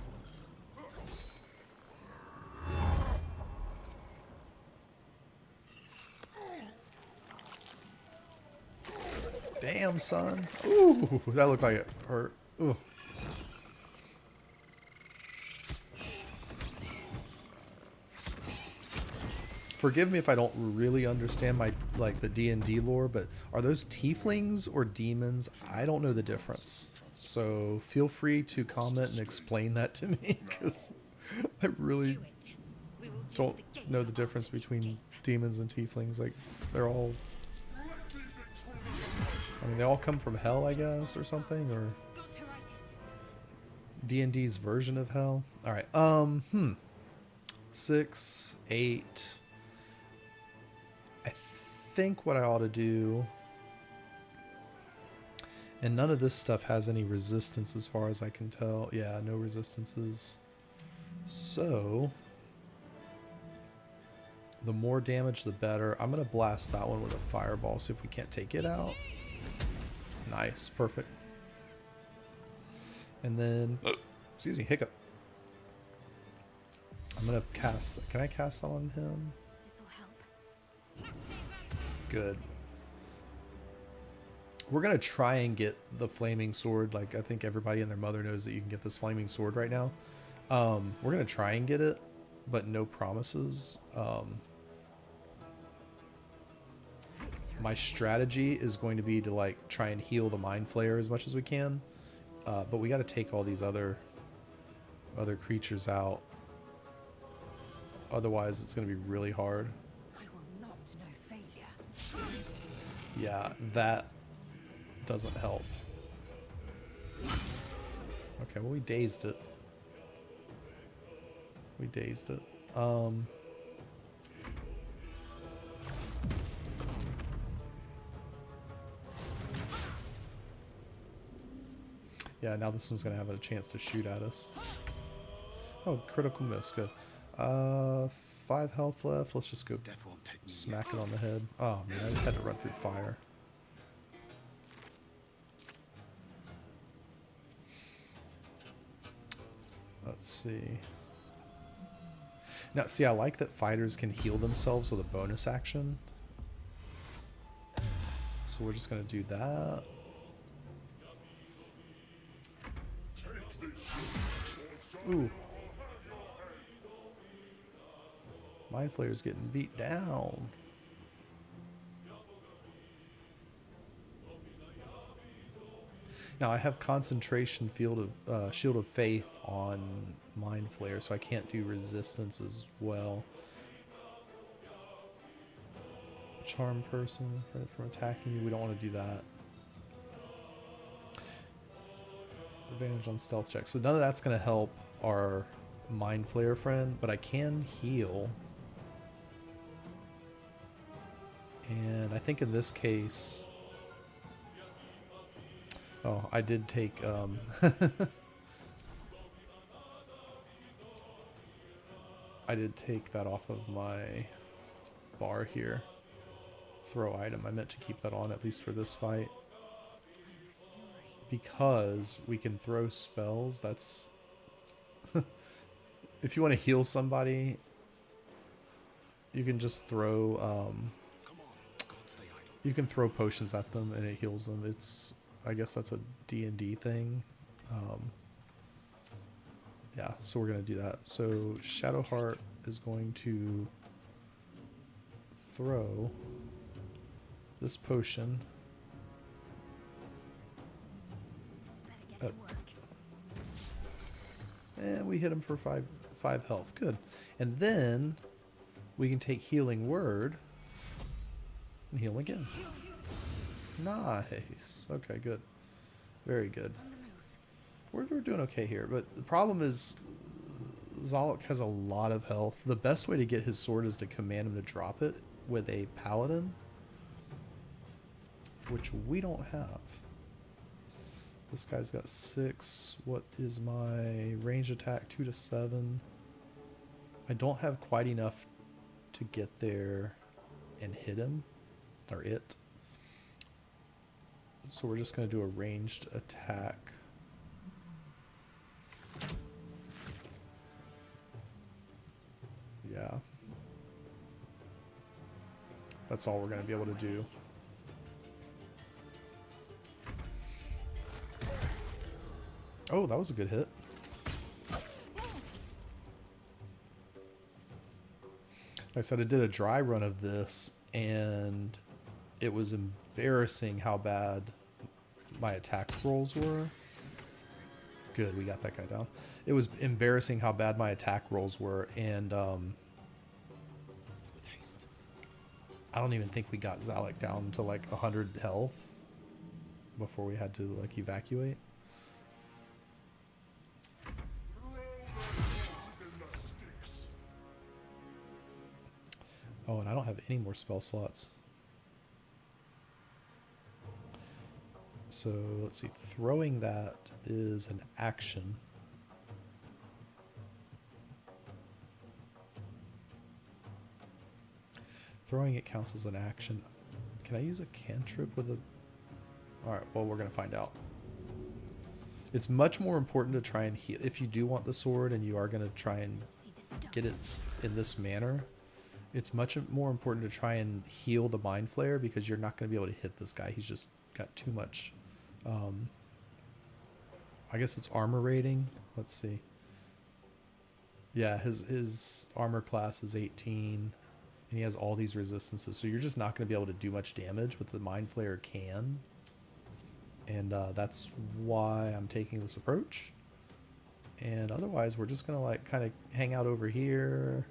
Damn, son. Ooh, that looked like it hurt. Ooh. Forgive me if I don't really understand the D&D lore, but are those tieflings or demons? I don't know the difference. So feel free to comment and explain that to me, because I really Do it. We will do don't the game know the after difference the between escape. demons and tieflings. Like, they're all... I mean, they all come from hell, I guess, or something, or Got to write it. D&D's version of hell. All right. 6, 8. I think what I ought to do, and none of this stuff has any resistance as far as I can tell. Yeah, no resistances. So the more damage, the better. I'm going to blast that one with a fireball, see if we can't take it out. Nice. Perfect. And then, excuse me, hiccup. I'm going to cast, can I cast that on him? This'll help. Good. We're going to try and get the flaming sword. Like, I think everybody and their mother knows that you can get this flaming sword right now. We're going to try and get it, but no promises. my strategy is going to be to like try and heal the mind flayer as much as we can, but we got to take all these other creatures out. Otherwise, it's going to be really hard. I will not know failure. Yeah, that doesn't help. Okay, well, we dazed it. Yeah, now this one's gonna have a chance to shoot at us. Oh, critical miss, good. 5 health left. Let's just go Death won't take me smack it on the head. Oh man, I just had to run through fire. Let's see. Now, see, I like that fighters can heal themselves with a bonus action. So we're just going to do that. Ooh. Mind Flayer's getting beat down. Now I have concentration field of shield of faith on Mind Flayer, so I can't do resistance as well. Charm person, prevent from attacking you. We don't want to do that. Advantage on stealth checks. So none of that's going to help our Mind Flayer friend, but I can heal. And I think in this case... Oh, I did take... I did take that off of my bar here. Throw item. I meant to keep that on at least for this fight. Because we can throw spells. That's... If you want to heal somebody, you can just throw... you can throw potions at them and it heals them. It's... I guess that's a D&D thing. Yeah, so we're going to do that. So Shadowheart is going to throw this potion and we hit him for five health. Good. And then we can take Healing Word and heal again. Nice. Okay, good. Very good. We're doing okay here, but the problem is Zalok has a lot of health. The best way to get his sword is to command him to drop it with a paladin, which we don't have. This guy's got 6. What is my range attack? 2 to 7. I don't have quite enough to get there and hit him, or it. So we're just going to do a ranged attack. Yeah. That's all we're going to be able to do. Oh, that was a good hit. Like I said, I did a dry run of this, and it was embarrassing how bad my attack rolls were. Good, we got that guy down. It was embarrassing how bad my attack rolls were, and I don't even think we got Zalek down to like 100 health before we had to like evacuate. Oh, and I don't have any more spell slots. So let's see, throwing that is an action. Throwing it counts as an action. Can I use a cantrip with a... Alright, well, we're going to find out. It's much more important to try and heal. If you do want the sword and you are going to try and get it in this manner, it's much more important to try and heal the Mind Flayer, because you're not going to be able to hit this guy. He's just got too much... I guess it's armor rating. Let's see. Yeah, his armor class is 18. And he has all these resistances, so you're just not going to be able to do much damage, but the Mind Flayer can. And that's why I'm taking this approach. And otherwise, we're just going to like kind of hang out over here.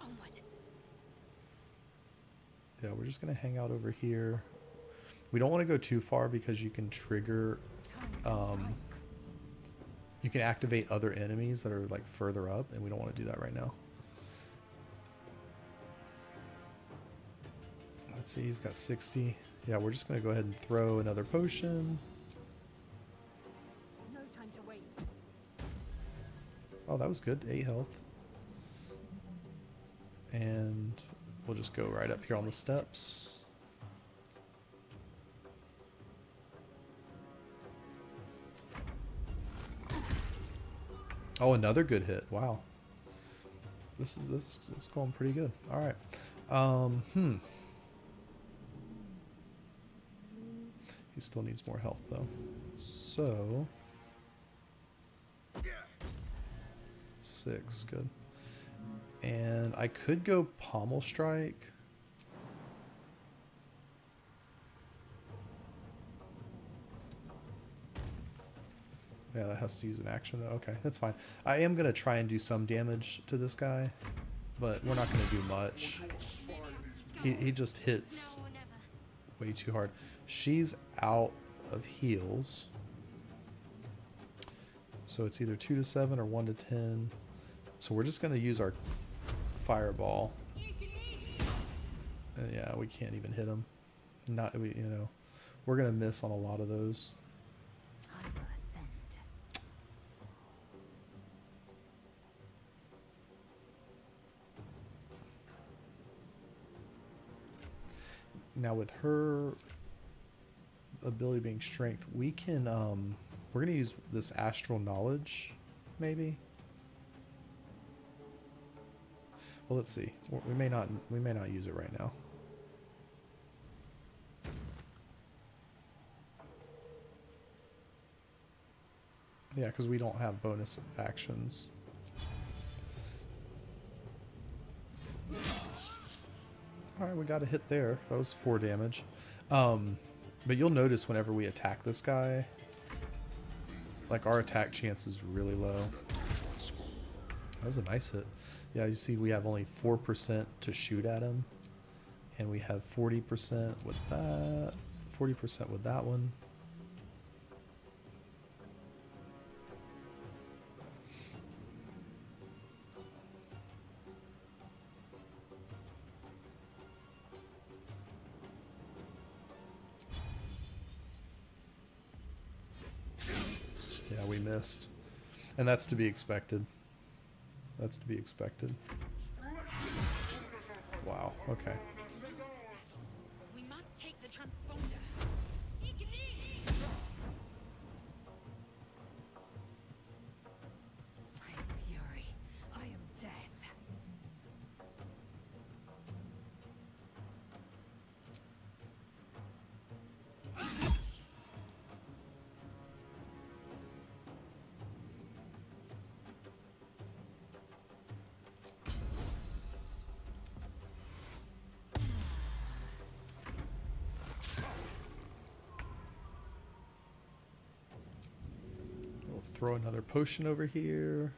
Onward. Yeah, we're just going to hang out over here. We don't want to go too far because you can trigger... you can activate other enemies that are like further up, and we don't want to do that right now. Let's see, he's got 60. Yeah, we're just going to go ahead and throw another potion. No time to waste. Oh, that was good. 8 health. And we'll just go right up here on the steps. Oh, another good hit. Wow. This is going pretty good. All right. He still needs more health though. So 6, good. And I could go pommel strike. Yeah, that has to use an action though. Okay, that's fine. I am gonna try and do some damage to this guy, but we're not gonna do much. He just hits Now or never. way too hard. She's out of heals. So it's either 2 to 7 or 1 to 10. So we're just gonna use our fireball. And yeah, we can't even hit him. We're gonna miss on a lot of those. Now with her ability being strength, we can we're gonna use this astral knowledge, maybe. Well, let's see. We may not use it right now. Yeah, because we don't have bonus actions. Alright, we got a hit there. That was 4 damage. But you'll notice whenever we attack this guy, like our attack chance is really low. That was a nice hit. Yeah, you see we have only 4% to shoot at him. And we have 40% with that, 40% with that one. Yeah, we missed. And that's to be expected. That's to be expected. Wow, okay. We must take the transponder. I am fury. I am death. We'll throw another potion over here.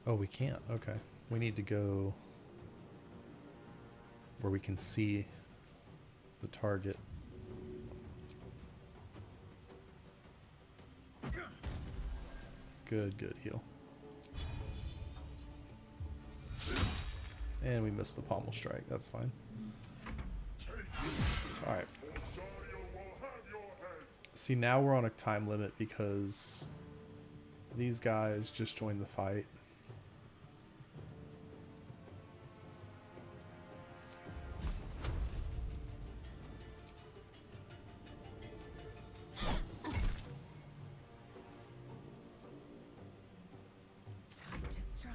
Oh, we can't. Okay. We need to go where we can see the target. Good, good heal. And we missed the pommel strike. That's fine. Alright. See, now we're on a time limit because these guys just joined the fight. Time to strike.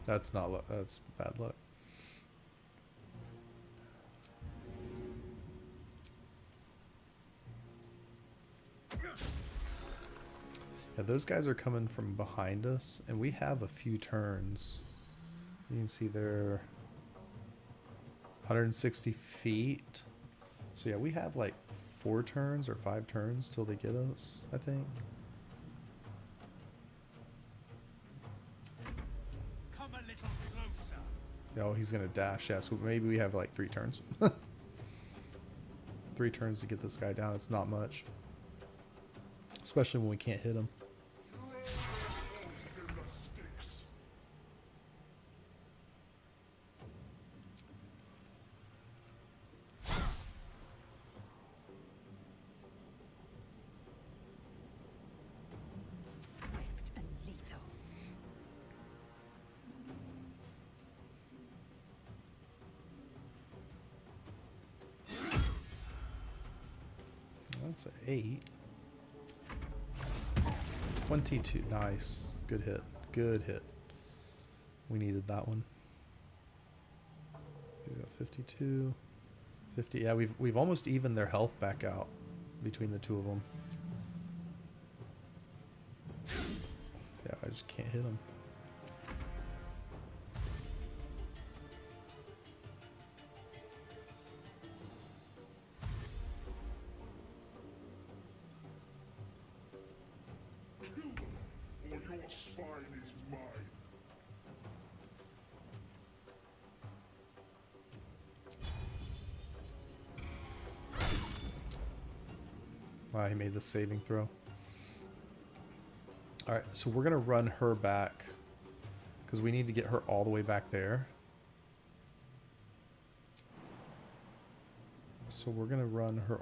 That's not luck. That's bad luck. Yeah, those guys are coming from behind us, and we have a few turns. You can see they're 160 feet. So yeah, we have like 4 turns or 5 turns till they get us, I think. Come a little closer. Oh, he's gonna dash. Yeah, so maybe we have like 3 turns. 3 turns to get this guy down. It's not much, especially when we can't hit him. Swift and lethal. That's an 8. 22. Nice. Good hit. Good hit. We needed that one. He's got 52. 50. Yeah, we've almost evened their health back out between the two of them. Yeah, I just can't hit them. Or your spine is mine. Wow, he made the saving throw. Alright, so we're going to run her back because we need to get her all the way back there. So we're going to run her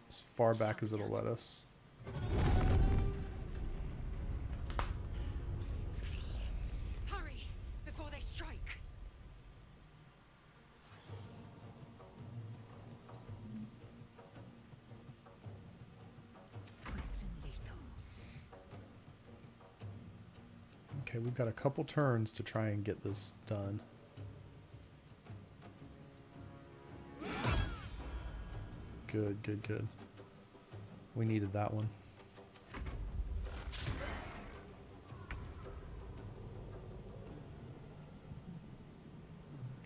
as far back as it'll let us. Hurry before they strike. Swift and lethal. Okay, we've got a couple turns to try and get this done. Good, good, good. We needed that one.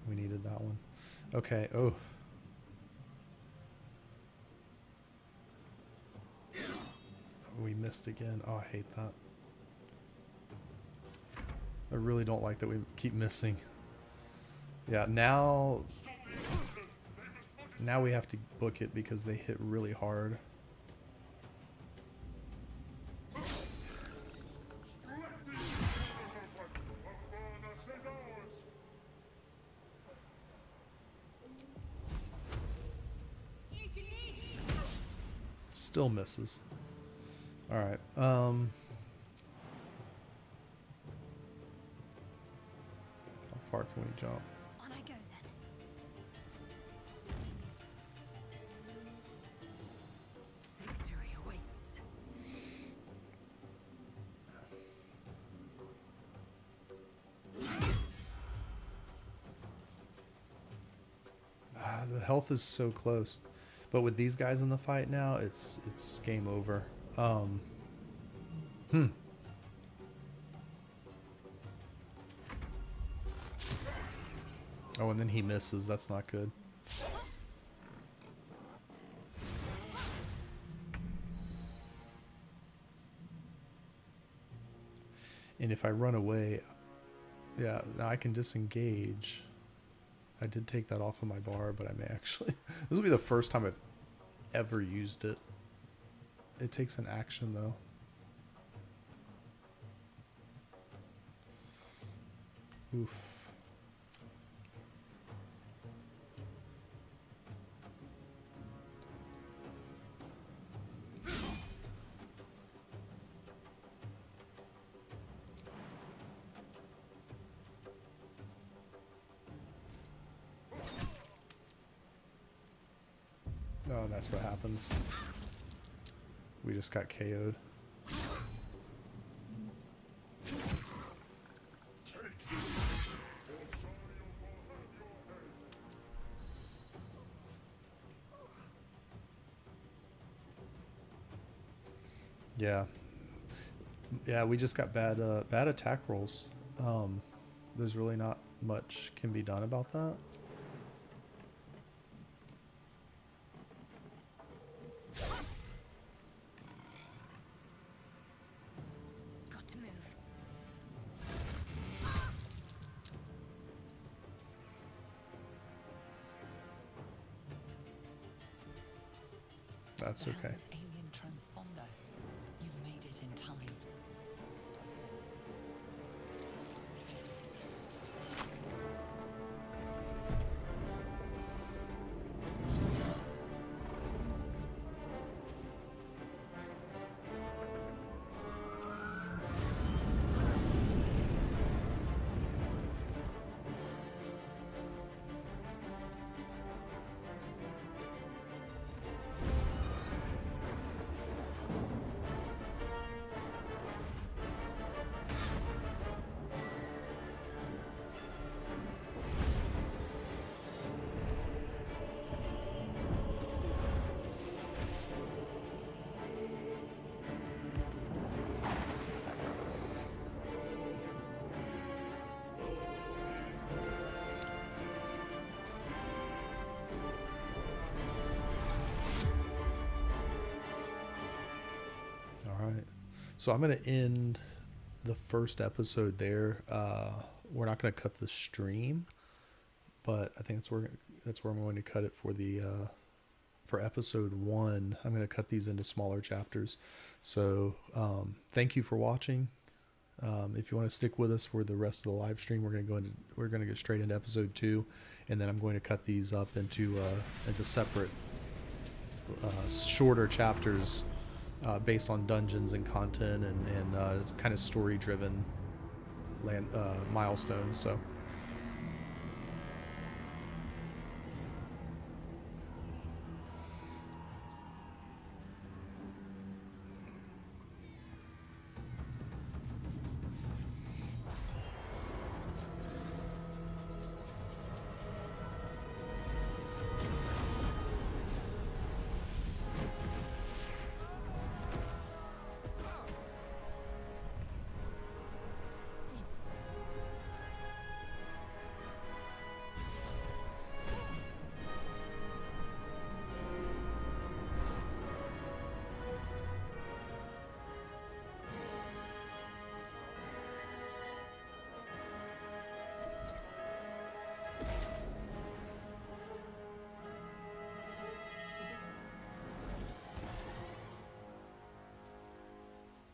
We needed that one. Okay, oh. We missed again. Oh, I hate that. I really don't like that we keep missing. Yeah, now we have to book it because they hit really hard. Still misses. All right. How far can we jump? On I go then. Victory awaits. The health is so close, but with these guys in the fight now, it's game over. Oh, and then he misses. That's not good. And if I run away, yeah, now I can disengage. I did take that off of my bar, but I may actually... This will be the first time I've ever used it. It takes an action, though. Oof. Oh, and that's what happens. We just got KO'd. Take Yeah. Yeah, we just got bad attack rolls. There's really not much can be done about that. Got to move. That's okay. Helm's alien transponder. You made it in time. All right. So I'm going to end the first episode there. We're not going to cut the stream, but I think that's where I'm going to cut it for the for episode 1. I'm going to cut these into smaller chapters. So thank you for watching. If you want to stick with us for the rest of the live stream, we're going to get straight into episode 2, and then I'm going to cut these up into separate shorter chapters based on dungeons and content and kind of story driven milestones. So